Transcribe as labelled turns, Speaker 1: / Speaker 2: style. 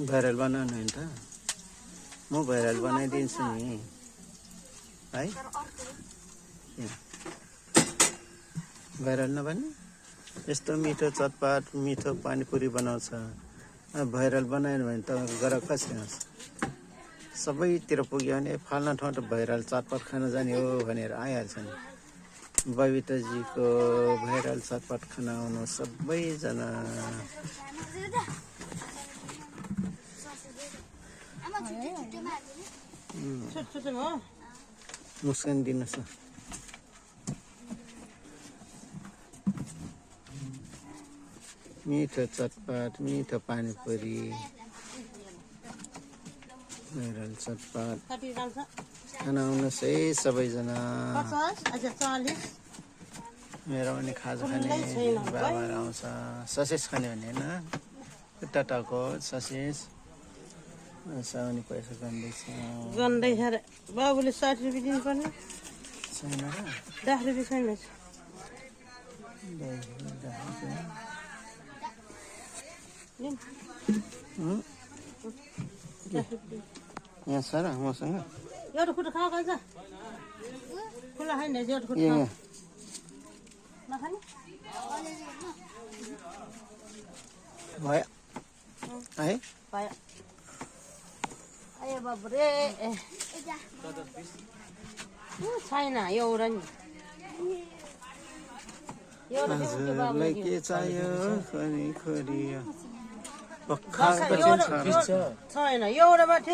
Speaker 1: viral बनाउनु नि त म भाइरल बनाइदिन्छु नि है भाइरल नबन्ने यस्तो मिठो चटपाट मिठो पानीपुरी बनाउँछ भाइरल बनाएन भने त गर कसरी आउँछ सबैतिर पुग्यो भने फाल्ना ठाउँ त भाइरल चटपट खान जाने हो भनेर आइहाल्छ नि बबिताजीको भाइरल चटपट खान आउनु सबैजना मुस्कान दिनुहोस् न मिठो चटपट मिठो पानीपुरी भाइरल चटपट खान आउनुहोस् है सबैजना मेरो पनि खाजा खाने बाबाहरू आउँछ ससेज खाने भने होइन टाटाको ससेज साउनी पैसा
Speaker 2: गन्दैछ रे बाबुले 60 रुपियाँ दिनुपर्ने
Speaker 1: छैन र
Speaker 2: 10 रुपियाँ छैन
Speaker 1: यहाँ छ र मसँग
Speaker 2: एउटा खुट्टा खाऊ खान्छ खुला खाइन एउटा खुट्टा
Speaker 1: यहाँ
Speaker 2: नखाने
Speaker 1: भयो है
Speaker 2: भयो आयो बाबु रे छैन एउटा नि
Speaker 1: हजुरलाई के चाहियो खरी खरी पक्का
Speaker 2: छैन एउटा माथि